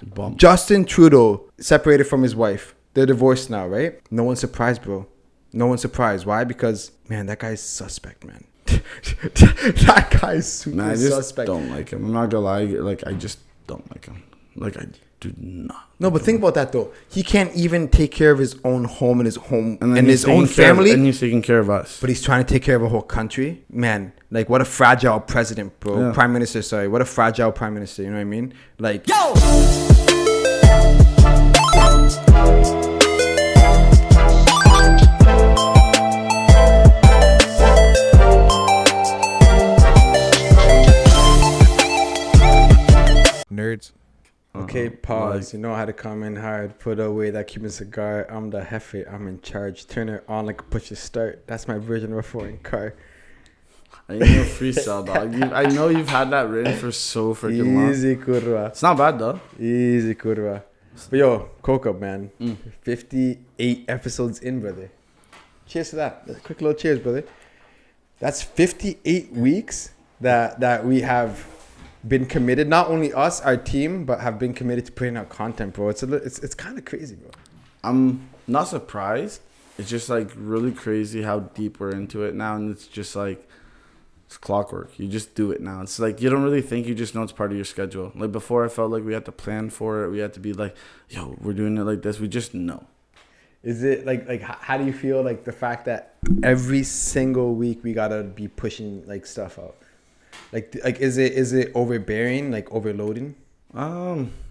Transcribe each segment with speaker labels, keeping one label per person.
Speaker 1: Bump.
Speaker 2: Justin Trudeau separated from his wife. They're divorced now, right? No one's surprised, bro. No one's surprised. Why? Because, man, that guy's suspect, man. That guy's super
Speaker 1: Man, I just
Speaker 2: suspect.
Speaker 1: don't like him. I'm not gonna lie. Like, I just don't like him. Like, I do not.
Speaker 2: No, but think about that, though. He can't even take care of his own home and his home and his own
Speaker 1: And
Speaker 2: family.
Speaker 1: he's taking care of us.
Speaker 2: But he's trying to take care of a whole country. Man, like, what a fragile president, bro.
Speaker 1: Yeah.
Speaker 2: Prime minister, sorry. What a fragile prime minister. You know what I mean? Like, yo! Nerds. Okay, pause. You know how to come in hard. Put away that Cuban cigar. I'm the jefe. I'm in charge. Turn it on like a push to start. That's my version of a foreign car.
Speaker 1: I ain't no freestyle, dog. I know you've had that written for so freaking long.
Speaker 2: Easy curva.
Speaker 1: It's not bad, though.
Speaker 2: Easy curva. But yo, Coca, man. 58 episodes in, brother. Cheers to that. Quick little cheers, brother. That's 58 weeks that we have been committed. Not only us, our team, but have been committed to putting out content, bro. It's kind of crazy, bro.
Speaker 1: I'm not surprised. It's just like really crazy how deep we're into it now, and it's just like it's clockwork. You just do it now. It's like you don't really think, you just know it's part of your schedule. Like before, I felt like we had to plan for it. We had to be like, yo, we're doing it like this. We just know.
Speaker 2: Is it like how do you feel like the fact that every single week we gotta be pushing like stuff out? Like is it overbearing, like overloading?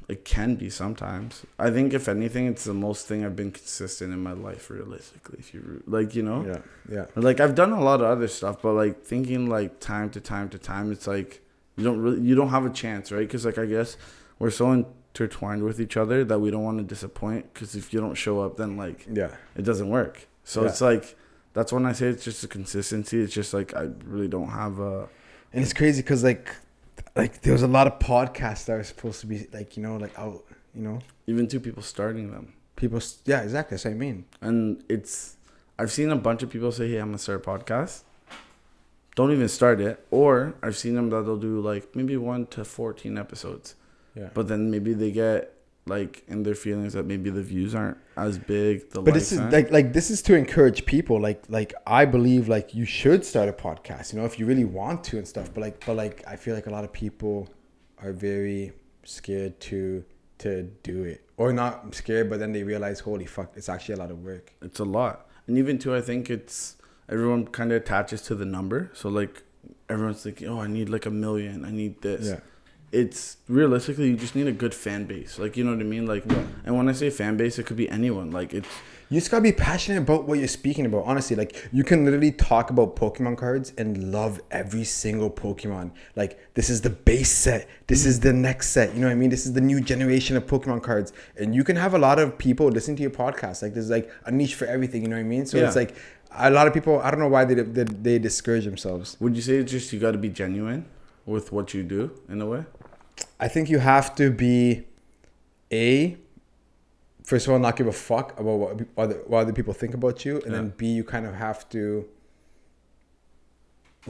Speaker 1: It can be sometimes. I think if anything, it's the most thing I've been consistent in my life, realistically. If you like, you know,
Speaker 2: yeah.
Speaker 1: Like I've done a lot of other stuff, but like thinking like time to time, it's like you don't have a chance, right? Because like I guess we're so intertwined with each other that we don't want to disappoint. Because if you don't show up, then like it doesn't work. So it's like that's when I say it's just a consistency. It's just like I really don't have a.
Speaker 2: And it's crazy because like there was a lot of podcasts that are supposed to be like, you know, like out, you know.
Speaker 1: Even two people starting them.
Speaker 2: Yeah, exactly. That's what I mean.
Speaker 1: And I've seen a bunch of people say, hey, I'm going to start a podcast. Don't even start it. Or I've seen them that they'll do like maybe 1 to 14 episodes.
Speaker 2: Yeah.
Speaker 1: But then maybe they get like in their feelings that maybe the views aren't as big.
Speaker 2: But this is like this is to encourage people. Like I believe like you should start a podcast, you know, if you really want to and stuff. But like I feel like a lot of people are very scared to do it, or not scared, but then they realize, holy fuck, it's actually a lot of work.
Speaker 1: It's a lot. And even too, I think everyone kind of attaches to the number. So like everyone's thinking, oh, I need like 1 million. I need this.
Speaker 2: Yeah.
Speaker 1: It's realistically, you just need a good fan base. Like, you know what I mean? Like, and when I say fan base, it could be anyone. Like, it's.
Speaker 2: You just gotta be passionate about what you're speaking about. Honestly, like you can literally talk about Pokemon cards and love every single Pokemon. Like this is the base set. This is the next set. You know what I mean? This is the new generation of Pokemon cards. And you can have a lot of people listen to your podcast. Like there's like a niche for everything. You know what I mean? So it's like a lot of people, I don't know why they discourage themselves.
Speaker 1: Would you say it's just you got to be genuine with what you do in a way?
Speaker 2: I think you have to be first of all, not give a fuck about what other people think about you, and then B, you kind of have to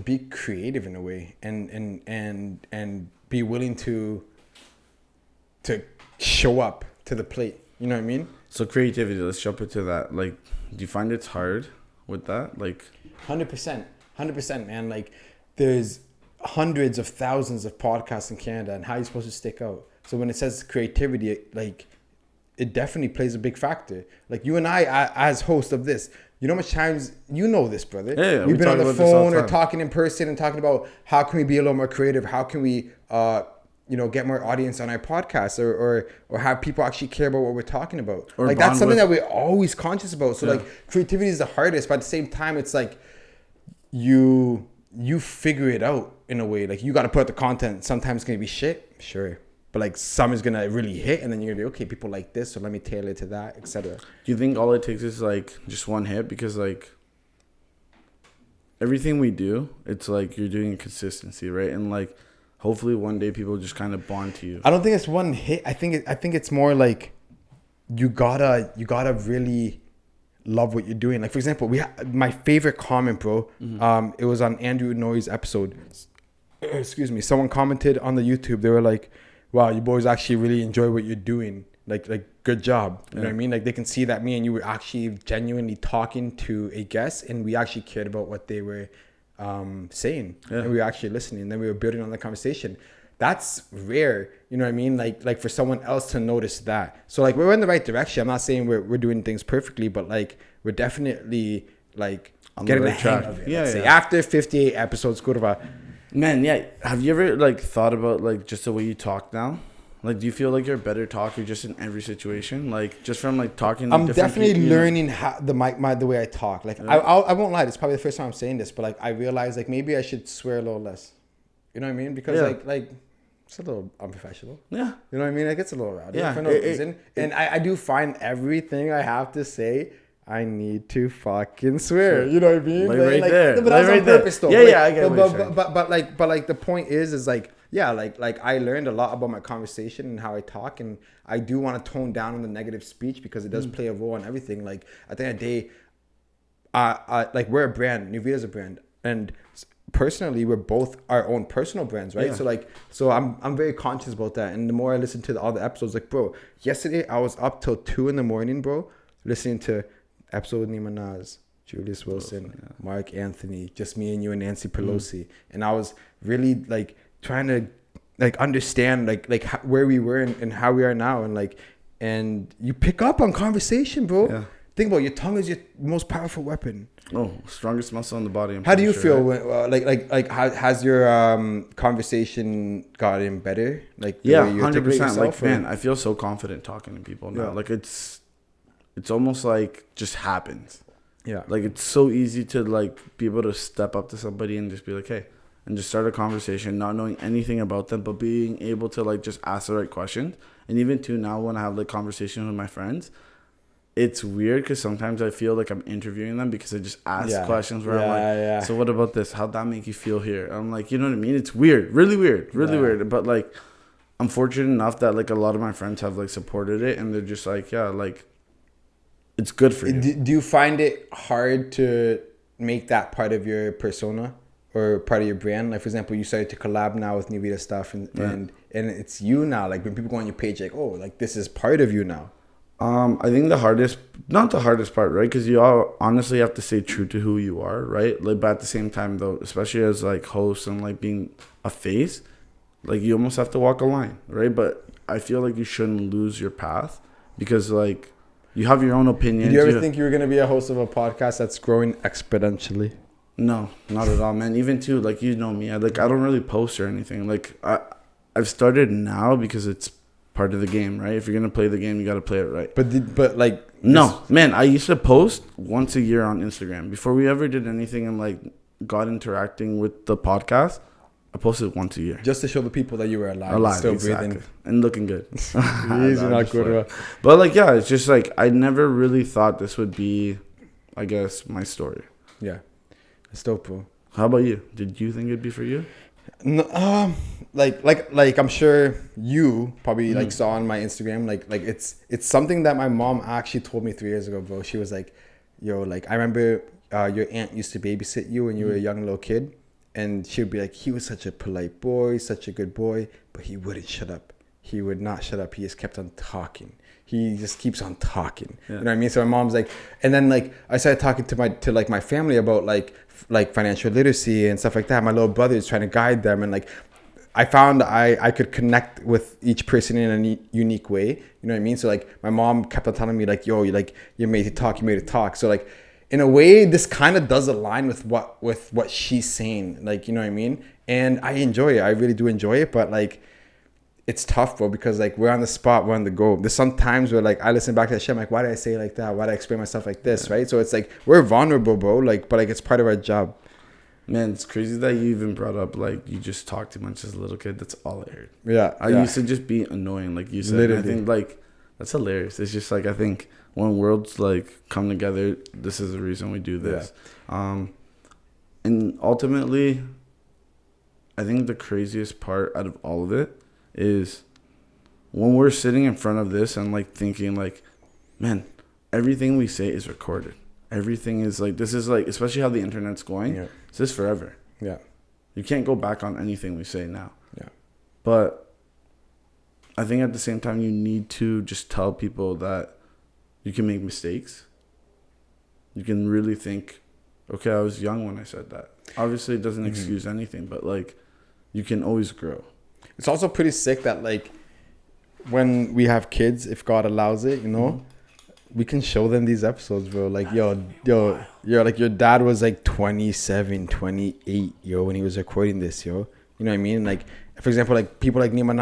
Speaker 2: be creative in a way, and be willing to show up to the plate. You know what I mean?
Speaker 1: So creativity. Let's jump into that. Like, do you find it's hard with that? Like,
Speaker 2: 100%, man. Like, there's hundreds of thousands of podcasts in Canada, and how are you supposed to stick out? So when it says creativity, like it definitely plays a big factor. Like you and I, as host of this, you know how much times, you know this, brother.
Speaker 1: Yeah,
Speaker 2: we've been on the phone or talking in person and talking about how can we be a little more creative? How can we, get more audience on our podcast or have people actually care about what we're talking about? Or like that's something that we're always conscious about. So like creativity is the hardest, but at the same time, it's like you figure it out in a way. Like you got to put out the content. Sometimes it's going to be shit. Sure. But like some is going to really hit, and then you're going to be, okay, people like this, so let me tailor it to that, etc.
Speaker 1: Do you think all it takes is like just one hit? Because like everything we do, it's like you're doing a consistency, right? And like hopefully one day people just kind of bond to you.
Speaker 2: I don't think it's one hit. I think it's more like you gotta really love what you're doing. Like for example, my favorite comment, bro. It was on Andrew Noy's episode. Excuse me. Someone commented on the YouTube. They were like, wow, you boys actually really enjoy what you're doing. Like good job. You know what I mean? Like they can see that me and you were actually genuinely talking to a guest, and we actually cared about what they were saying, and we were actually listening, and then we were building on the conversation. That's rare, you know what I mean? Like for someone else to notice that. So like we're in the right direction. I'm not saying we're doing things perfectly, but like we're definitely like getting the hang of it. After 58 episodes, kurva.
Speaker 1: Man, yeah. Have you ever like thought about like just the way you talk now? Like, do you feel like you're a better talker just in every situation? Like, just from like talking.
Speaker 2: I'm definitely learning how the way I talk. Like, I won't lie. It's probably the first time I'm saying this, but like, I realized like maybe I should swear a little less. You know what I mean? Because like it's a little unprofessional. Yeah. You know what I mean? Like, it's a little rowdy for no reason. And I do find everything I have to say, I need to fucking swear. You know what I mean?
Speaker 1: Like right there.
Speaker 2: But that's on purpose though.
Speaker 1: Yeah, I get what you're saying.
Speaker 2: But like the point is like. Yeah, like I learned a lot about my conversation and how I talk, and I do want to tone down on the negative speech because it does play a role in everything. Like at the end of the day, like we're a brand, Nüvida's a brand, and personally we're both our own personal brands, right?
Speaker 1: Yeah.
Speaker 2: So I'm very conscious about that. And the more I listen to all the episodes, like bro, yesterday I was up till 2 a.m, bro, listening to episode with Nima Naz, Julius Wilson, Mark Anthony, just me and you and Nancy Pelosi, and I was really like trying to like understand like where we were and how we are now, and you pick up on conversation, bro. Yeah. Think about it, your tongue is your most powerful weapon.
Speaker 1: Oh, strongest muscle in the body.
Speaker 2: How do you feel when has your conversation gotten better? Like
Speaker 1: 100%. Like man, I feel so confident talking to people now. Yeah. Like it's almost like just happens. Yeah. Like it's so easy to like be able to step up to somebody and just be like, hey. And just start a conversation, not knowing anything about them, but being able to like just ask the right questions. And even too now when I have like conversations with my friends, it's weird because sometimes I feel like I'm interviewing them because I just ask questions where I'm like, so what about this? How'd that make you feel here? I'm like, you know what I mean? It's weird, really weird. But like, I'm fortunate enough that like a lot of my friends have like supported it, and they're just like, yeah, like it's good for you.
Speaker 2: Do you find it hard to make that part of your persona? Or part of your brand? Like for example, you started to collab now with Nüvida stuff, and it's you now. Like when people go on your page, like, oh, like this is part of you now.
Speaker 1: I think not the hardest part, right? Because you all honestly have to stay true to who you are, right? Like, but at the same time, though, especially as like host and like being a face, like you almost have to walk a line, right? But I feel like you shouldn't lose your path because like you have your own opinion.
Speaker 2: Did you ever think you were gonna be a host of a podcast that's growing exponentially?
Speaker 1: No, not at all, man. Even too, like, you know me, I don't really post or anything. Like, I've started now because it's part of the game, right? If you're gonna play the game, you gotta play it right.
Speaker 2: But like,
Speaker 1: no, man. I used to post once a year on Instagram before we ever did anything and like got interacting with the podcast. I posted once a year
Speaker 2: just to show the people that you were alive, still
Speaker 1: exactly.
Speaker 2: breathing,
Speaker 1: and looking good.
Speaker 2: Not good,
Speaker 1: but like, yeah, it's just like I never really thought this would be, I guess, my story.
Speaker 2: Yeah. It's dope, bro.
Speaker 1: How about you? Did you think it'd be for you?
Speaker 2: No, like I'm sure you probably like saw on my Instagram, like it's something that my mom actually told me 3 years ago, bro. She was like, yo, like I remember your aunt used to babysit you when you were a young little kid, and she would be like, he was such a polite boy, such a good boy, but he wouldn't shut up. He would not shut up. He just kept on talking. He just keeps on talking. Yeah. You know what I mean? So my mom's like, and then like I started talking to my family about like financial literacy and stuff like that. My little brother is trying to guide them, and like I found I could connect with each person in a unique way. You know what I mean? So like my mom kept on telling me like, yo, you're made to talk. You made to talk. So like in a way, this kind of does align with what she's saying. Like, you know what I mean? And I enjoy it. I really do enjoy it. But like, it's tough, bro, because like we're on the spot, we're on the go. There's some times where like I listen back to that shit, I'm like, why did I say it like that? Why did I explain myself like this, right? So it's like we're vulnerable, bro. Like, but like it's part of our job.
Speaker 1: Man, it's crazy that you even brought up like you just talked too much as a little kid. That's all I heard.
Speaker 2: Yeah,
Speaker 1: I used to just be annoying, like you said. I think like that's hilarious. It's just like I think when worlds like come together, this is the reason we do this. Yeah. And ultimately, I think the craziest part out of all of it is when we're sitting in front of this and like thinking like, man, everything we say is recorded. Everything is like, this is like, especially how the internet's going. Yeah. It's this forever. Yeah. You can't go back on anything we say now. Yeah. But I think at the same time you need to just tell people that you can make mistakes. You can really think, okay, I was young when I said that. Obviously, it doesn't excuse anything, but like, you can always grow.
Speaker 2: It's also pretty sick that like, when we have kids, if God allows it, you know, we can show them these episodes, bro. Like, yo, like your dad was like 27, 28, yo, when he was recording this, yo. You know what I mean? Like, for example, like people like Nima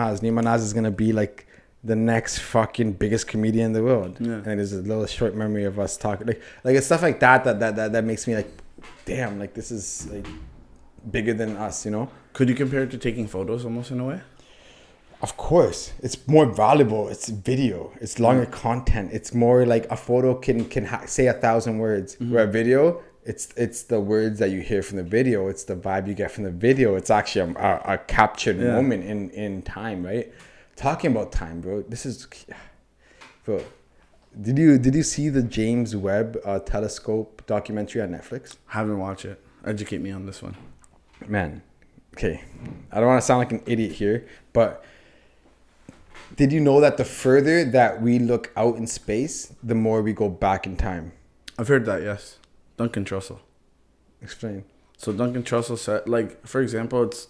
Speaker 2: Naz is gonna be like the next fucking biggest comedian in the world. Yeah. And there's a little short memory of us talking, like it's stuff like that makes me like, damn, like this is like bigger than us, you know?
Speaker 1: Could you compare it to taking photos almost in a way?
Speaker 2: Of course, it's more valuable. It's video. It's longer content. It's more like a photo can say 1,000 words. Where a video, it's the words that you hear from the video. It's the vibe you get from the video. It's actually a captured moment in time, right? Talking about time, bro. This is, bro. Did you see the James Webb telescope documentary on Netflix?
Speaker 1: Haven't watched it. Educate me on this one.
Speaker 2: Man, okay. I don't want to sound like an idiot here, but did you know that the further that we look out in space, the more we go back in time?
Speaker 1: I've heard that, yes. Duncan Trussell.
Speaker 2: Explain.
Speaker 1: So Duncan Trussell said, like, for example, it's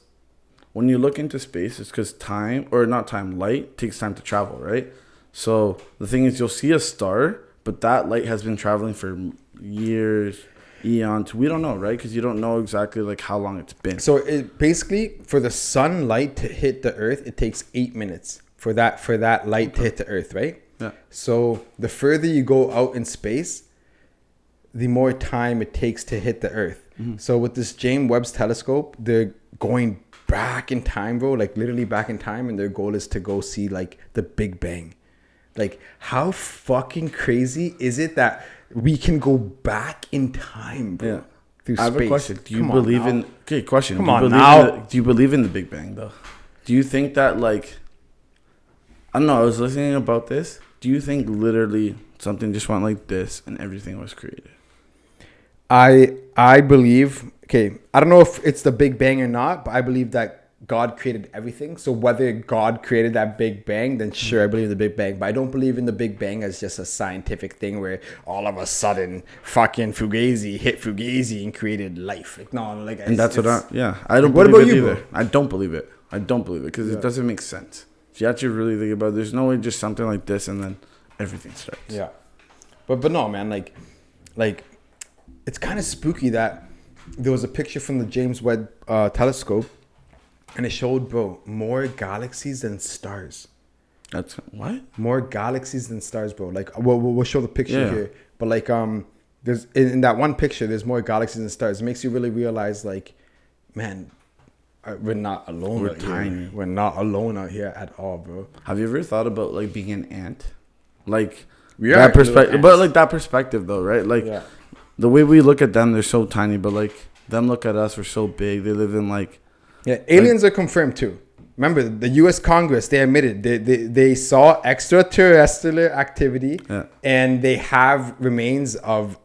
Speaker 1: when you look into space, it's because light takes time to travel, right? So the thing is, you'll see a star, but that light has been traveling for years, eons. We don't know, right? Because you don't know exactly like how long it's been.
Speaker 2: So it basically, for the sunlight to hit the Earth, it takes 8 minutes for that light to hit the Earth, right?
Speaker 1: Yeah.
Speaker 2: So the further you go out in space, the more time it takes to hit the Earth. So with this James Webb's telescope, they're going back in time, bro, like literally back in time, and their goal is to go see like the Big Bang. Like, how fucking crazy is it that we can go back in time, bro?
Speaker 1: Yeah.
Speaker 2: Through
Speaker 1: I have
Speaker 2: space.
Speaker 1: a question. Do you
Speaker 2: Come
Speaker 1: believe
Speaker 2: on
Speaker 1: in?
Speaker 2: now.
Speaker 1: Okay, question.
Speaker 2: Come
Speaker 1: do you
Speaker 2: on
Speaker 1: believe
Speaker 2: now.
Speaker 1: do you believe in the Big Bang though? Do you think that like? I don't know. I was listening about this. Do you think literally something just went like this and everything was created?
Speaker 2: I believe. Okay, I don't know if it's the Big Bang or not, but I believe that God created everything. So whether God created that Big Bang, then sure, I believe in the Big Bang. But I don't believe in the Big Bang as just a scientific thing where all of a sudden fucking Fugazi hit Fugazi and created life. Like, no, like,
Speaker 1: and that's what I don't
Speaker 2: what
Speaker 1: believe
Speaker 2: about
Speaker 1: it
Speaker 2: you,
Speaker 1: either.
Speaker 2: bro?
Speaker 1: I don't believe it. Because it doesn't make sense. If you actually really think about it, there's no way just something like this and then everything starts.
Speaker 2: Yeah. But no, man, like it's kind of spooky that there was a picture from the James Webb telescope, and it showed, bro, more galaxies than stars.
Speaker 1: That's what?
Speaker 2: More galaxies than stars, bro. Like, we'll show the picture here, but like, there's in that one picture, there's more galaxies than stars. It makes you really realize, like, man, we're not alone.
Speaker 1: We're
Speaker 2: out
Speaker 1: tiny.
Speaker 2: Here. We're not alone out here at all, bro.
Speaker 1: Have you ever thought about like being an ant? Like
Speaker 2: We are
Speaker 1: that
Speaker 2: little
Speaker 1: perspective,
Speaker 2: ants.
Speaker 1: but like that perspective though, right? Like the way we look at them, they're so tiny, but like them look at us, we're so big. They live in like
Speaker 2: aliens are confirmed too. Remember, the U.S. Congress, they admitted they saw extraterrestrial activity, and they have remains of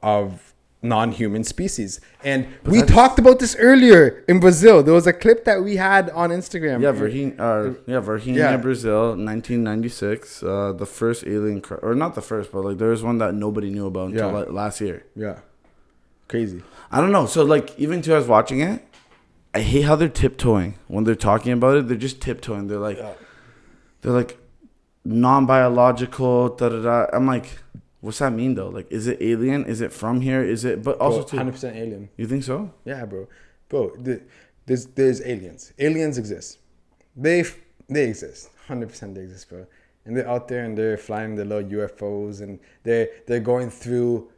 Speaker 2: non-human species. And we talked about this earlier in Brazil. There was a clip that we had on Instagram.
Speaker 1: Virginia, Brazil, 1996. The first alien, or not the first, but like there was one that nobody knew about until last year.
Speaker 2: Yeah, crazy.
Speaker 1: I don't know. So like even to us watching it, I hate how they're tiptoeing when they're talking about it. They're just tiptoeing. They're like non-biological. Da da da. I'm like, what's that mean though? Like, is it alien? Is it from here? Is it? But also,
Speaker 2: 100% alien.
Speaker 1: You think so?
Speaker 2: Yeah, bro. There's aliens. Aliens exist. They exist. 100% they exist, bro. And they're out there and they're flying the little UFOs and they're going through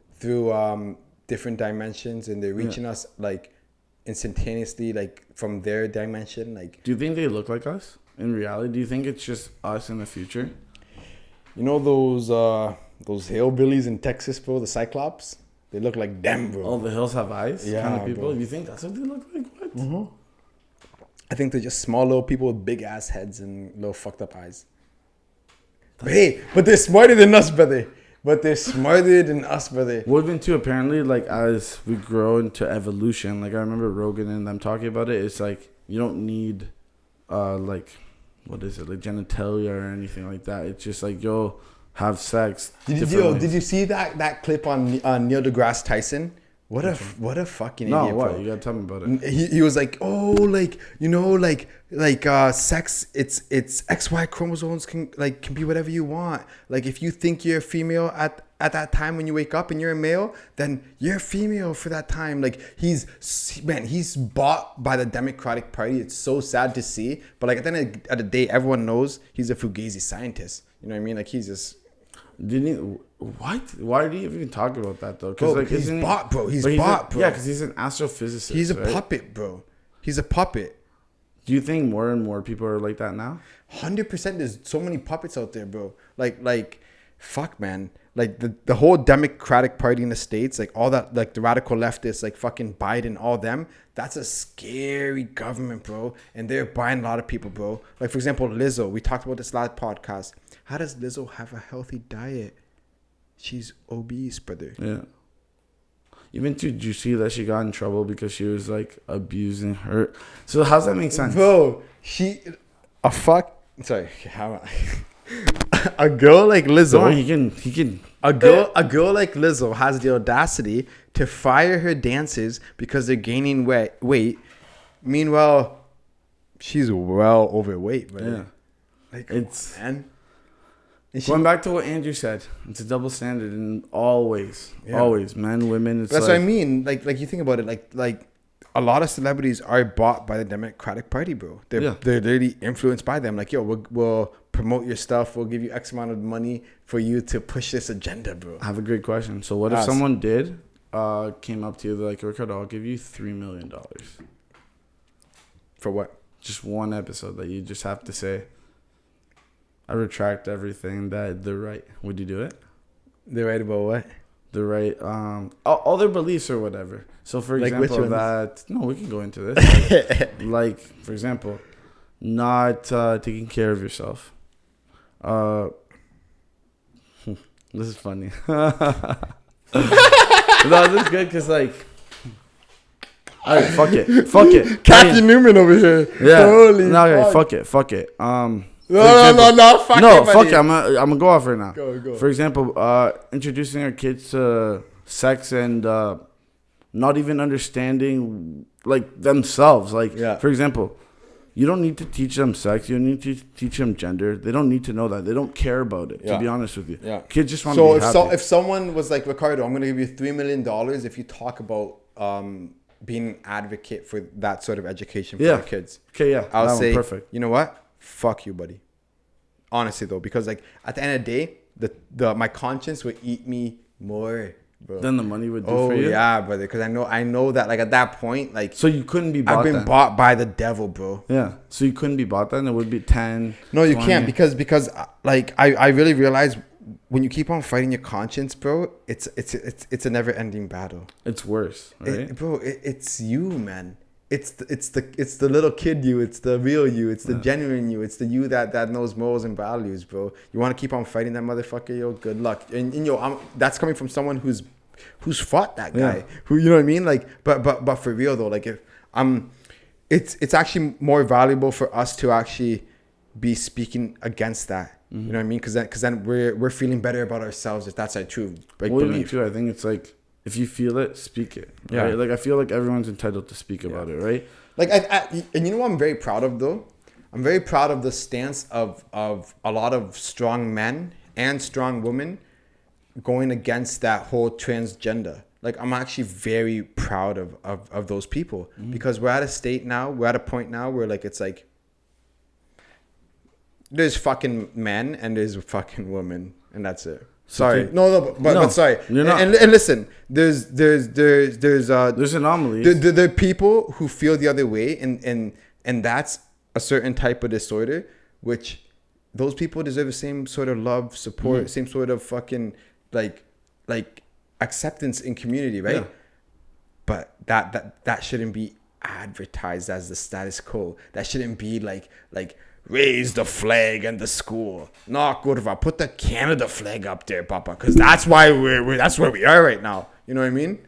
Speaker 2: different dimensions and they're reaching us like instantaneously, like from their dimension. Like,
Speaker 1: do you think they look like us in reality? Do you think it's just us in the future?
Speaker 2: You know those hillbillies in Texas, bro, the Cyclops? They look like them, bro.
Speaker 1: Oh, the hills have eyes?
Speaker 2: Yeah,
Speaker 1: kind of people?
Speaker 2: bro.
Speaker 1: You think that's what they look like? What?
Speaker 2: Mm-hmm. I think they're just small little people with big ass heads and little fucked up eyes. But they're smarter than us, brother. What have been
Speaker 1: too, apparently, like as we grow into evolution, like I remember Rogan and them talking about it, it's like you don't need like what is it, like genitalia or anything like that. It's just like, yo, have sex.
Speaker 2: Did you see that clip on Neil deGrasse Tyson? What a fucking idiot.
Speaker 1: No, what?
Speaker 2: Bro.
Speaker 1: You gotta tell me about it.
Speaker 2: He was like, oh, like, you know, like sex, it's XY chromosomes can be whatever you want. Like, if you think you're a female at that time when you wake up and you're a male, then you're a female for that time. Like, he's bought by the Democratic Party. It's so sad to see. But like, at the end of the day, everyone knows he's a fugazi scientist. You know what I mean? Like, he's just...
Speaker 1: Didn't he? What? Why do you even talk about that though?
Speaker 2: Bro, like, he's bought, bro. He's bought, bro.
Speaker 1: Yeah, because he's an astrophysicist.
Speaker 2: He's a puppet, bro. He's a puppet.
Speaker 1: Do you think more and more people are like that now?
Speaker 2: 100%. There's so many puppets out there, bro. Like, fuck, man. Like the whole Democratic Party in the States, like all that, like the radical leftists, like fucking Biden, all them. That's a scary government, bro. And they're buying a lot of people, bro. Like, for example, Lizzo. We talked about this last podcast. How does Lizzo have a healthy diet? She's obese, brother.
Speaker 1: Yeah. Even did you see that she got in trouble because she was like abusing her? So how's that make sense,
Speaker 2: bro? A girl like Lizzo.
Speaker 1: No, he can.
Speaker 2: A girl like Lizzo has the audacity to fire her dancers because they're gaining weight. Meanwhile, she's well overweight, brother.
Speaker 1: Yeah.
Speaker 2: Like,
Speaker 1: it's
Speaker 2: man.
Speaker 1: Going back to what Andrew said, it's a double standard in all ways. Yeah. Always, men, women.
Speaker 2: That's what I mean. Like you think about it. Like a lot of celebrities are bought by the Democratic Party, bro. They're literally influenced by them. Like, yo, we'll promote your stuff. We'll give you X amount of money for you to push this agenda, bro.
Speaker 1: I have a great question. So what if someone came up to you, they're like, Ricardo, I'll give you $3 million.
Speaker 2: For what?
Speaker 1: Just one episode that you just have to say, I retract everything that they're right. Would you do it?
Speaker 2: They're right about what?
Speaker 1: They're right. All their beliefs or whatever. So for example, we can go into this. Like for example, not taking care of yourself. This is funny. No, this is good because like, all right, fuck it.
Speaker 2: Kathy Newman over here.
Speaker 1: Yeah.
Speaker 2: Holy
Speaker 1: fuck it.
Speaker 2: No, fuck it.
Speaker 1: I'm gonna go off right now.
Speaker 2: Go.
Speaker 1: For example, introducing our kids to sex and not even understanding like themselves. Like, for example, you don't need to teach them sex. You don't need to teach them gender. They don't need to know that. They don't care about it. To be honest with you, kids just want to be happy. So
Speaker 2: if someone was like, Ricardo, I'm gonna give you $3 million if you talk about being an advocate for that sort of education for our kids.
Speaker 1: Okay, yeah,
Speaker 2: I'll say,
Speaker 1: perfect.
Speaker 2: You know what? Fuck you, buddy. Honestly though, because like at the end of the day, my conscience would eat me more, bro.
Speaker 1: Than the money would do for you.
Speaker 2: Oh yeah, brother. Because I know that like at that point, like,
Speaker 1: so you couldn't be bought.
Speaker 2: I've been bought by the devil, bro.
Speaker 1: Yeah. So you couldn't be bought then. It would be 10.
Speaker 2: No, you can't because like I really realize when you keep on fighting your conscience, bro, it's a never ending battle.
Speaker 1: It's worse, right?
Speaker 2: It's you, man. It's the little kid you. It's the real you. It's the genuine you. It's the you that knows morals and values, bro. You want to keep on fighting that motherfucker, yo? Good luck. And that's coming from someone who's fought that guy.
Speaker 1: Yeah.
Speaker 2: Who, you know what I mean? Like, but for real though, like if it's actually more valuable for us to actually be speaking against that. Mm-hmm. You know what I mean? Because then we're feeling better about ourselves if that's our true belief.
Speaker 1: Too, I think it's like, if you feel it, speak it. Right? Yeah. Like I feel like everyone's entitled to speak about it, right?
Speaker 2: Like and you know what I'm very proud of though? I'm very proud of the stance of a lot of strong men and strong women going against that whole transgender. Like I'm actually very proud of those people because we're at a point now where like it's like there's fucking men and there's fucking women and that's it. Sorry, but sorry. And listen, there's anomalies. There are people who feel the other way, and that's a certain type of disorder, which those people deserve the same sort of love, support, same sort of fucking like acceptance in community, right? Yeah. But that shouldn't be advertised as the status quo. That shouldn't be like raise the flag in the school. No, kurva, put the Canada flag up there, papa, because that's why that's where we are right now. You know what I mean?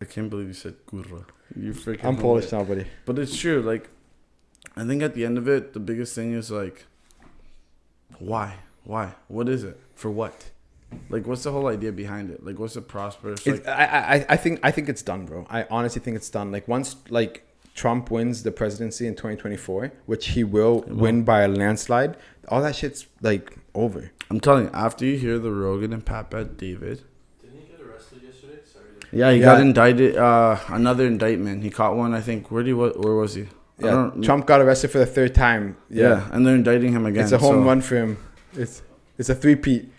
Speaker 1: I can't believe you said kurva. You freaking.
Speaker 2: I'm Polish now, buddy.
Speaker 1: But it's true. Like, I think at the end of it, the biggest thing is like, why? What is it? For what? Like, what's the whole idea behind it? Like, what's the prosperous? Like,
Speaker 2: I think it's done, bro. I honestly think it's done. Like once like Trump wins the presidency in 2024, which he will win by a landslide, all that shit's like over.
Speaker 1: I'm telling you, after you hear the Rogan and Pat David.
Speaker 3: Didn't he get arrested yesterday? Sorry.
Speaker 1: Yeah, he got indicted. Another indictment. He caught one. I think. Where was he?
Speaker 2: Yeah, Trump got arrested for the third time.
Speaker 1: Yeah, and they're indicting him again.
Speaker 2: It's a home run for him. It's a three-peat.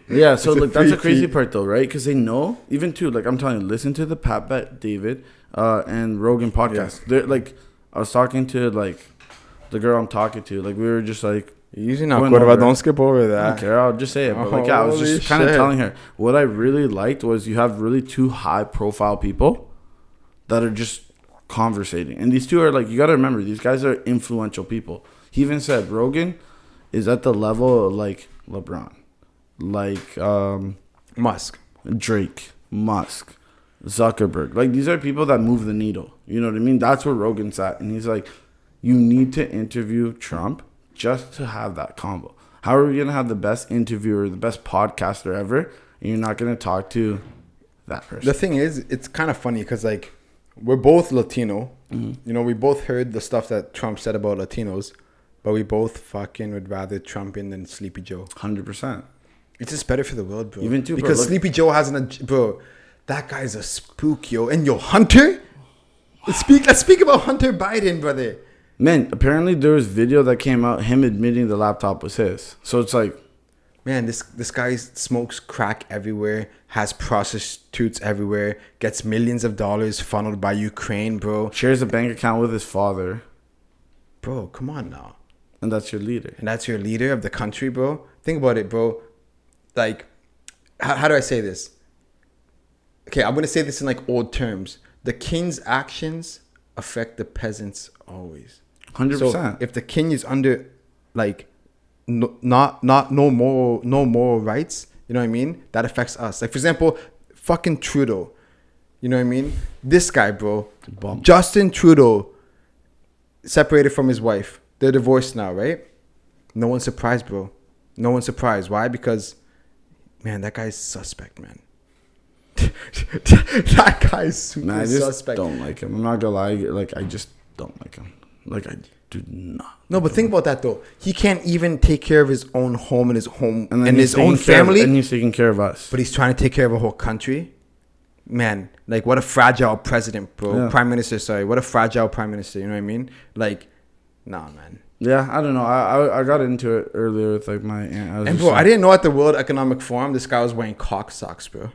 Speaker 1: Yeah, so like that's the crazy part though, right? Because they know, even too, like I'm telling you, listen to the Pat David and Rogan podcast. They're like, I was talking to like the girl I'm talking to, like we were just like,
Speaker 2: usually not good, but don't skip over that.
Speaker 1: I don't care, I'll just say it. But like, yeah, I was just kind of telling her what I really liked was you have really two high profile people that are just conversating, and these two are like, you got to remember, these guys are influential people. He even said Rogan is at the level of like LeBron, like
Speaker 2: Musk,
Speaker 1: Drake, Musk, Zuckerberg. Like these are people that move the needle. You know what I mean? That's where Rogan's at, and he's like, you need to interview Trump just to have that combo. How are we gonna have the best interviewer, the best podcaster ever, and you're not gonna talk to that person?
Speaker 2: The thing is, it's kind of funny because like we're both Latino.
Speaker 1: Mm-hmm.
Speaker 2: You know, we both heard the stuff that Trump said about Latinos, but we both fucking would rather Trump in than Sleepy Joe.
Speaker 1: 100%.
Speaker 2: It's just better for the world, bro.
Speaker 1: Even too,
Speaker 2: because
Speaker 1: bro,
Speaker 2: Sleepy Joe has bro. That guy's a spook, yo. And yo, Hunter. Let's speak about Hunter Biden, brother.
Speaker 1: Man, apparently there was video that came out him admitting the laptop was his. So it's like,
Speaker 2: man, this guy smokes crack everywhere, has prostitutes everywhere, gets millions of dollars funneled by Ukraine, bro.
Speaker 1: shares a bank account with his father.
Speaker 2: Bro, come on now.
Speaker 1: And that's your leader.
Speaker 2: And that's your leader of the country, bro. Think about it, bro. Like, how do I say this? Okay, I'm going to say this in like old terms. The king's actions affect the peasants always.
Speaker 1: 100%.
Speaker 2: So if the king is under like no moral rights, you know what I mean? That affects us. Like for example, fucking Trudeau. You know what I mean? This guy, bro.
Speaker 1: Bum.
Speaker 2: Justin Trudeau separated from his wife. They're divorced now, right? No one's surprised, bro. No one's surprised. Why? Because, man, that guy's suspect, man. That guy's super
Speaker 1: I just
Speaker 2: suspect.
Speaker 1: don't like him. I'm not gonna lie. Like I just don't like him. Like I do not.
Speaker 2: No, but think about that though. He can't even take care of his own home and his home and his
Speaker 1: taking
Speaker 2: own family.
Speaker 1: And he's taking care of us.
Speaker 2: But he's trying to take care of a whole country. Man, like what a fragile president, bro.
Speaker 1: Yeah.
Speaker 2: Prime minister, sorry. What a fragile prime minister. You know what I mean? Like, nah, man.
Speaker 1: Yeah, I don't know. I got into it earlier with like my aunt.
Speaker 2: And bro, I didn't know at the World Economic Forum this guy was wearing cock socks, bro.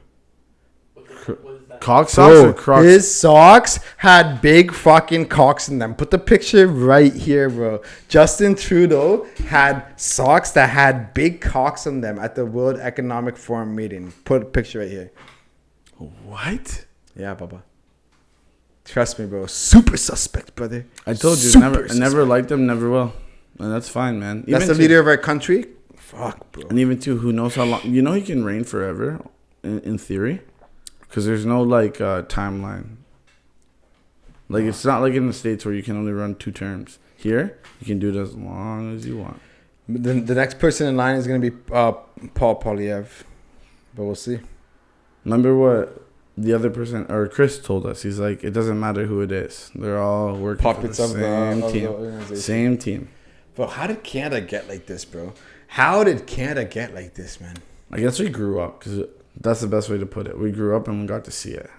Speaker 3: What is that?
Speaker 1: Cock socks or Crocs?
Speaker 2: His socks had big fucking cocks in them. Put the picture right here, bro. Justin Trudeau had socks that had big cocks on them at the World Economic Forum meeting. Put a picture right here.
Speaker 1: What?
Speaker 2: Yeah, Baba. Trust me, bro. Super suspect, brother.
Speaker 1: I told you, I never liked him, never will. And that's fine, man.
Speaker 2: That's the leader of our country? Fuck, bro.
Speaker 1: And even too, who knows how long? You know he can reign forever, in theory. Because there's no, like, timeline. Like, it's not like in the States where you can only run 2 terms. Here, you can do it as long as you want.
Speaker 2: The next person in line is going to be Paul Polyev. But we'll see.
Speaker 1: Remember what the other person, or Chris, told us? He's like, it doesn't matter who it is. They're all working
Speaker 2: Puppets
Speaker 1: for the same
Speaker 2: of
Speaker 1: team.
Speaker 2: the organization.
Speaker 1: Same team.
Speaker 2: Bro, how did Canada get like this, bro? How did Canada get like this, man?
Speaker 1: I guess we grew up, because that's the best way to put it. We grew up and we got to see it.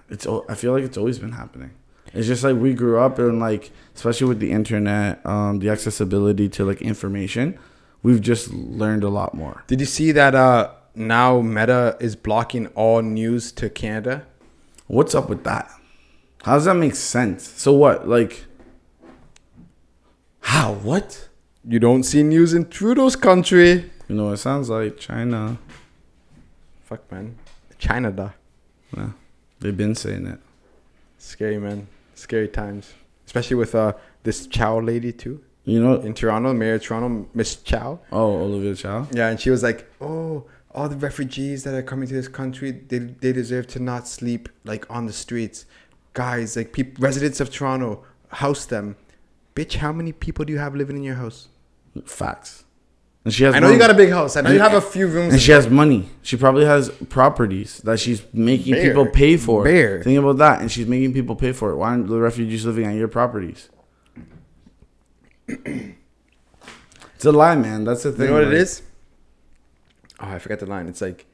Speaker 1: I feel like it's always been happening. It's just like we grew up and like, especially with the internet, the accessibility to like information, we've just learned a lot more.
Speaker 2: Did you see that now Meta is blocking all news to Canada?
Speaker 1: What's up with that? How does that make sense? So what? Like, how? What?
Speaker 2: You don't see news in Trudeau's country.
Speaker 1: You know, it sounds like China.
Speaker 2: Fuck, man. China, da.
Speaker 1: Yeah, they've been saying it.
Speaker 2: Scary, man. Scary times. Especially with this Chow lady, too.
Speaker 1: You know,
Speaker 2: In Toronto, Mayor of Toronto, Miss Chow.
Speaker 1: oh, Olivia Chow.
Speaker 2: Yeah, and she was like, oh, all the refugees that are coming to this country, they deserve to not sleep, like, on the streets. Guys, like, residents of Toronto, house them. Bitch, how many people do you have living in your house?
Speaker 1: Facts. And she has.
Speaker 2: I know you got a big house. I know you have a few rooms.
Speaker 1: And she has money. She probably has properties that she's making people pay for. Think about that. And she's making people pay for it. Why aren't the refugees living on your properties? It's a lie, man. That's the thing.
Speaker 2: You know what it is? Oh, I forgot the line. It's like,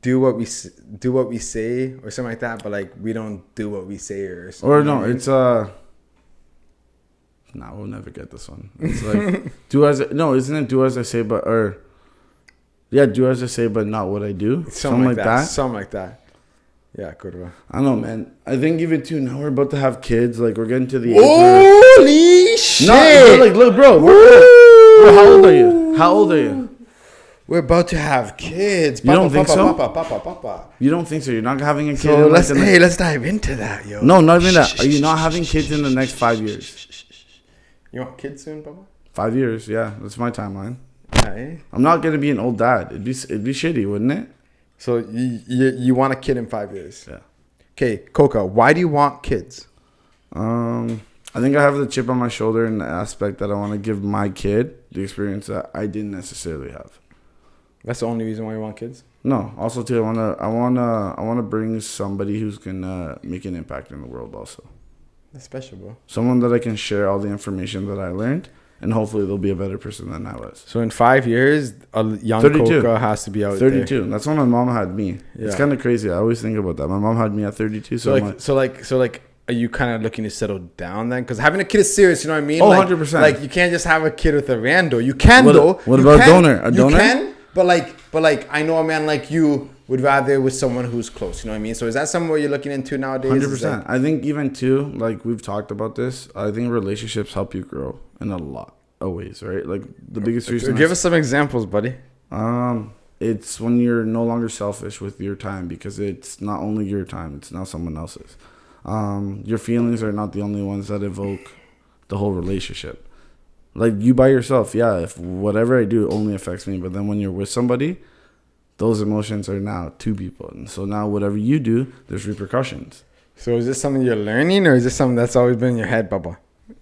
Speaker 2: do what we say or something like that, but like we don't do what we say or something.
Speaker 1: Or no, it's no, we'll never get this one. It's like isn't it do as I say but do as I say but not what I do? Something like that.
Speaker 2: Something like that. Yeah, good one.
Speaker 1: I don't know, man. I think even too now we're about to have kids. Like we're getting to the age
Speaker 2: holy shit!
Speaker 1: No, like look, bro. How old are you? How old are you?
Speaker 2: We're about to have kids.
Speaker 1: You don't think so? You don't think so? You're not having a kid.
Speaker 2: So let's dive into that, yo.
Speaker 1: No, not even that. Are you not having kids in the next 5 years?
Speaker 2: You want kids soon, Papa?
Speaker 1: 5 years, yeah. That's my timeline.
Speaker 2: Yeah,
Speaker 1: I'm not gonna be an old dad. It'd be shitty, wouldn't it?
Speaker 2: So you want a kid in 5 years?
Speaker 1: Yeah.
Speaker 2: Okay, Coca, why do you want kids?
Speaker 1: I think I have the chip on my shoulder in the aspect that I want to give my kid the experience that I didn't necessarily have.
Speaker 2: That's the only reason why you want kids?
Speaker 1: No, also too, I wanna bring somebody who's gonna make an impact in the world. Also,
Speaker 2: that's special, bro.
Speaker 1: Someone that I can share all the information that I learned, and hopefully they'll be a better person than I was.
Speaker 2: So in 5 years, a young 32. Coca has to be out
Speaker 1: 32.
Speaker 2: There.
Speaker 1: That's when my mom had me. Yeah. It's kind of crazy. I always think about that. My mom had me at 32. So
Speaker 2: are you kind of looking to settle down then? Because having a kid is serious. You know what I mean?
Speaker 1: Oh, 100%.
Speaker 2: Like you can't just have a kid with a rando. You can though.
Speaker 1: What about a donor? A donor?
Speaker 2: You can. But like, I know a man like you would rather with someone who's close. You know what I mean? So is that something where you're looking into nowadays?
Speaker 1: 100%. I think even too, like we've talked about this. I think relationships help you grow in a lot of ways, right? Like the biggest reason.
Speaker 2: Give us some examples, buddy.
Speaker 1: It's when you're no longer selfish with your time because it's not only your time; it's now someone else's. Your feelings are not the only ones that evoke the whole relationship. Like you by yourself, yeah, if whatever I do only affects me, but then when you're with somebody, those emotions are now two people. And so now whatever you do, there's repercussions.
Speaker 2: So is this something you're learning or is this something that's always been in your head, Baba?
Speaker 1: A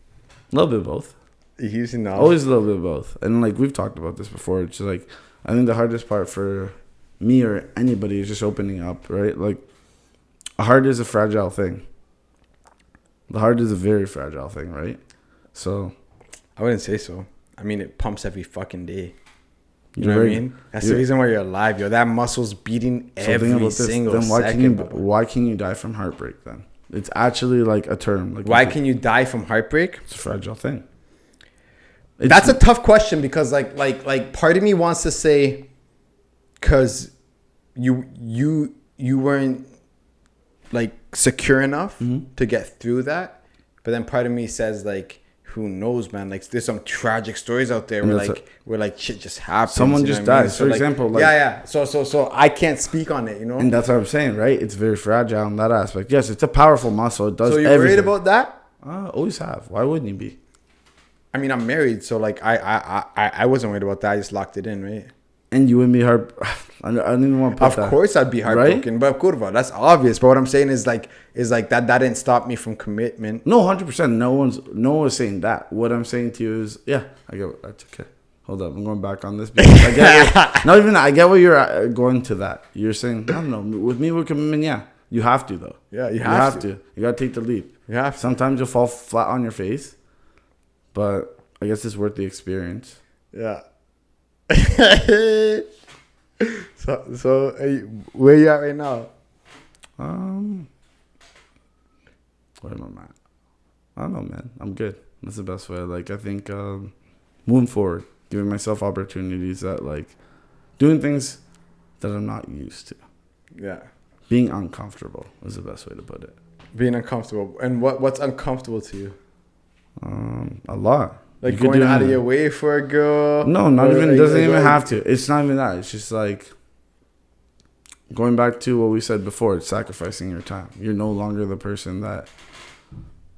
Speaker 1: little bit of both.
Speaker 2: You're using knowledge?
Speaker 1: Always a little bit of both. And like we've talked about this before. It's just like, I think the hardest part for me or anybody is just opening up, right? Like a heart is a fragile thing. The heart is a very fragile thing, right? So...
Speaker 2: I wouldn't say so. I mean, it pumps every fucking day. You know what I mean? That's the reason why you're alive, yo. That muscle's beating every single second.
Speaker 1: Why can you die from heartbreak then? It's actually like a term. Like
Speaker 2: why can you die from heartbreak?
Speaker 1: It's a fragile thing.
Speaker 2: That's a tough question because like part of me wants to say because you weren't like secure enough to get through that, but then part of me says like, who knows, man? Like, there's some tragic stories out there where like shit just happens.
Speaker 1: Someone just dies. So for example, like,
Speaker 2: yeah. So I can't speak on it, you know.
Speaker 1: And that's what I'm saying, right? It's very fragile in that aspect. Yes, it's a powerful muscle. It does.
Speaker 2: So you're
Speaker 1: everything.
Speaker 2: worried about that?
Speaker 1: Always have. Why wouldn't you be?
Speaker 2: I mean, I'm married, so like I wasn't worried about that. I just locked it in, right?
Speaker 1: And you would be heart. I don't even want to put that.
Speaker 2: Of course, I'd be heartbroken, right? But kurva, that's obvious. But what I'm saying is like that didn't stop me from commitment.
Speaker 1: No, 100%. No one's saying that. What I'm saying to you is, yeah, I get that's okay. Hold up, I'm going back on this because I get not even that. I get where you're going to that. You're saying, I don't know. With me, with commitment, yeah, you have to though.
Speaker 2: Yeah, you have to.
Speaker 1: You gotta take the leap.
Speaker 2: You have to.
Speaker 1: Sometimes you'll fall flat on your face, but I guess it's worth the experience.
Speaker 2: Yeah. So where you at right now?
Speaker 1: Where am I at? I don't know, man. I'm good. That's the best way. Like I think moving forward, giving myself opportunities that like doing things that I'm not used to.
Speaker 2: Yeah.
Speaker 1: Being uncomfortable is the best way to put it.
Speaker 2: Being uncomfortable. And what's uncomfortable to you?
Speaker 1: A lot.
Speaker 2: Like going out of your way for a girl?
Speaker 1: No, not even. Like, doesn't even have to. It's not even that. It's just like going back to what we said before. It's sacrificing your time. You're no longer the person that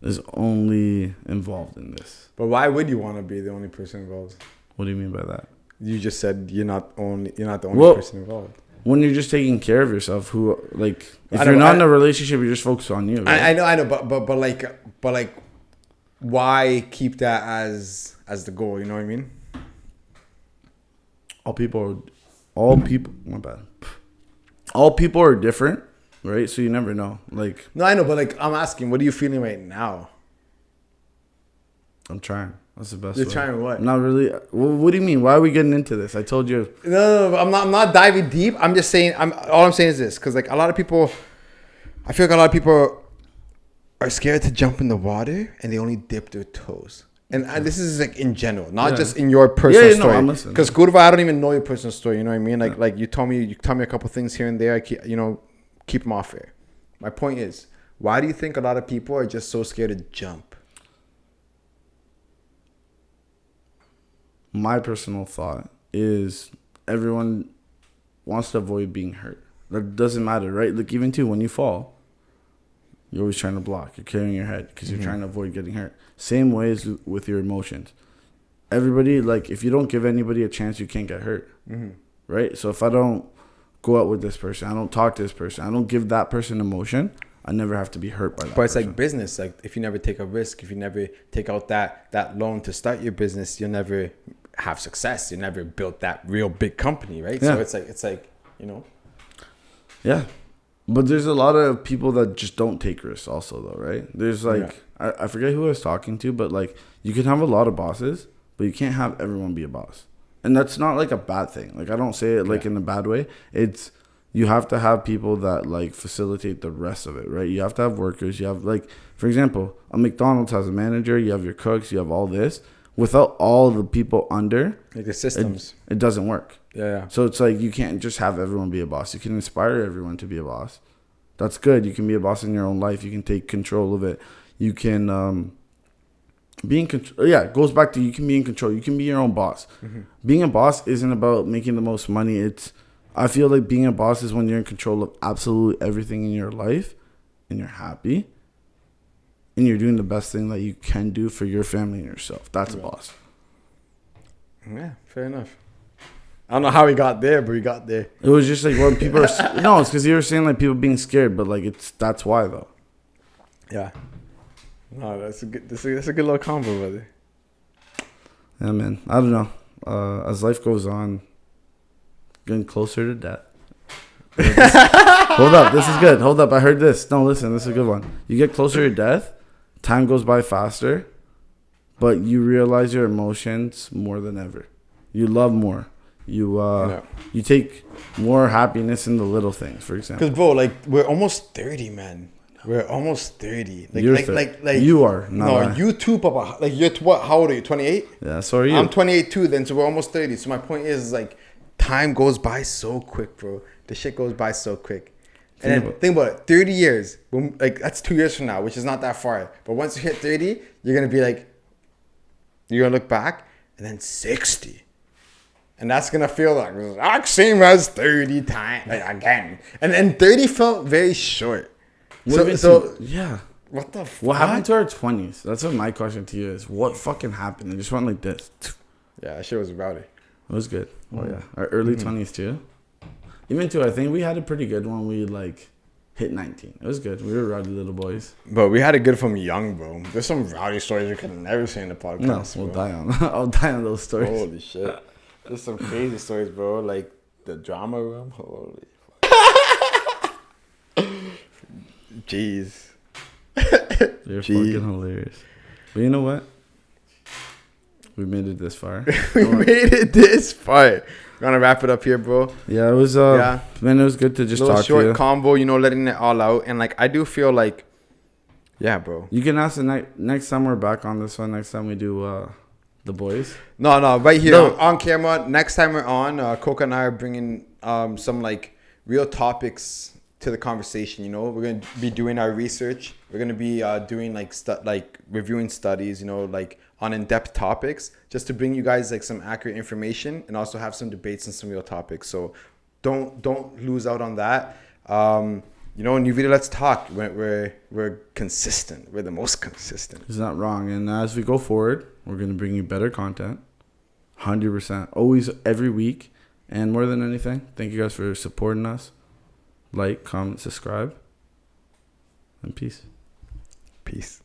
Speaker 1: is only involved in this.
Speaker 2: But why would you want to be the only person involved?
Speaker 1: What do you mean by that?
Speaker 2: You just said you're not the only person involved.
Speaker 1: When you're just taking care of yourself, if you're not in a relationship, you're just focused on you. Right?
Speaker 2: I know, but why keep that as the goal? You know what I mean?
Speaker 1: All people, my bad. All people are different, right? So you never know. Like,
Speaker 2: No, I know, but like I'm asking, what are you feeling right now?
Speaker 1: I'm trying. That's the best
Speaker 2: You're
Speaker 1: way.
Speaker 2: trying what?
Speaker 1: Not really. What do you mean? Why are we getting into this? I told you.
Speaker 2: No, I'm not diving deep. I'm just saying. All I'm saying is this, because like a lot of people, I feel like a lot of people are scared to jump in the water and they only dip their toes. And this is like in general, not just in your personal story.
Speaker 1: I'm listening.
Speaker 2: Because Gurva, I don't even know your personal story. You know what I mean? Like you tell me a couple things here and there. I keep them off air. My point is, why do you think a lot of people are just so scared to jump?
Speaker 1: My personal thought is everyone wants to avoid being hurt. That doesn't matter, right? Like even too, when you fall, you're always trying to block. You're carrying your head because you're trying to avoid getting hurt. Same way as with your emotions. Everybody, like, if you don't give anybody a chance, you can't get hurt, right? So if I don't go out with this person, I don't talk to this person, I don't give that person emotion, I never have to be hurt by that
Speaker 2: But it's
Speaker 1: person.
Speaker 2: like business. Like if you never take a risk, if you never take out that loan to start your business, you'll never have success. You never built that real big company, right?
Speaker 1: Yeah.
Speaker 2: So it's like
Speaker 1: Yeah. But there's a lot of people that just don't take risks also, though, right? There's like, I forget who I was talking to, but like you can have a lot of bosses, but you can't have everyone be a boss. And that's not like a bad thing. Like I don't say it like in a bad way. It's, you have to have people that like facilitate the rest of it, right? You have to have workers. You have like, for example, a McDonald's has a manager. You have your cooks. You have all this. Without all the people under,
Speaker 2: like the systems,
Speaker 1: it doesn't work.
Speaker 2: Yeah.
Speaker 1: So it's like you can't just have everyone be a boss. You can inspire everyone to be a boss. That's good. You can be a boss in your own life. You can take control of it. You can be in control. Yeah, it goes back to you can be in control. You can be your own boss. Being a boss isn't about making the most money. I feel like being a boss is when you're in control of absolutely everything in your life and you're happy and you're doing the best thing that you can do for your family and yourself. That's a boss.
Speaker 2: Yeah, fair enough. I don't know how we got there, but we got there.
Speaker 1: It was just like when people are no, it's because you were saying like people being scared, but like that's why though.
Speaker 2: Yeah. No, that's a good little combo, brother.
Speaker 1: Yeah, man. I don't know. As life goes on, getting closer to death. Hold up, this is good. Hold up, I heard this. No, listen, this is a good one. You get closer to death, time goes by faster, but you realize your emotions more than ever. You love more. You take more happiness in the little things, for example.
Speaker 2: Because, bro, like, we're almost 30, man. We're almost 30. Like,
Speaker 1: you are.
Speaker 2: You too, Papa. Like, you're what? How old are you? 28?
Speaker 1: Yeah, so are you.
Speaker 2: I'm 28 too, then, so we're almost 30. So my point is, like, time goes by so quick, bro. The shit goes by so quick. And then think about it. 30 years. Like, that's 2 years from now, which is not that far. But once you hit 30, you're going to be like, you're going to look back, and then 60. And that's going to feel like, same as 30 times, like, again. And then 30 felt very short. So
Speaker 1: yeah.
Speaker 2: What the fuck?
Speaker 1: What happened to our 20s? That's what my question to you is. What fucking happened? It just went like this.
Speaker 2: Yeah, that shit was rowdy.
Speaker 1: It was good. Oh, yeah. Our early 20s, too. Even, too, I think we had a pretty good one. We, like, hit 19. It was good. We were rowdy little boys.
Speaker 2: But we had it good from young, bro. There's some rowdy stories you could never say in the podcast.
Speaker 1: No, we'll
Speaker 2: bro.
Speaker 1: die on. I'll die on those stories.
Speaker 2: Holy shit. There's some crazy stories, bro. Like the drama room. Holy fuck. Jeez.
Speaker 1: You're fucking hilarious. But you know what? We made it this far.
Speaker 2: We made it this far. We're gonna wrap it up here, bro.
Speaker 1: Yeah, it was. Man, it was good to just talk to
Speaker 2: short
Speaker 1: you.
Speaker 2: combo, letting it all out, and like I do feel like, yeah, bro.
Speaker 1: You can ask the next time we're back on this one. Next time we do the boys.
Speaker 2: No, right here on camera. Next time we're on, Coca and I are bringing some like real topics to the conversation. We're gonna be doing our research. We're gonna be doing like reviewing studies. Like on in-depth topics, just to bring you guys like some accurate information and also have some debates and some real topics. So don't lose out on that. Nüvida, let's talk. We're consistent. We're the most consistent.
Speaker 1: It's not wrong. And as we go forward, we're gonna bring you better content. 100%. Always, every week. And more than anything, thank you guys for supporting us. Like, comment, subscribe. And peace.
Speaker 2: Peace.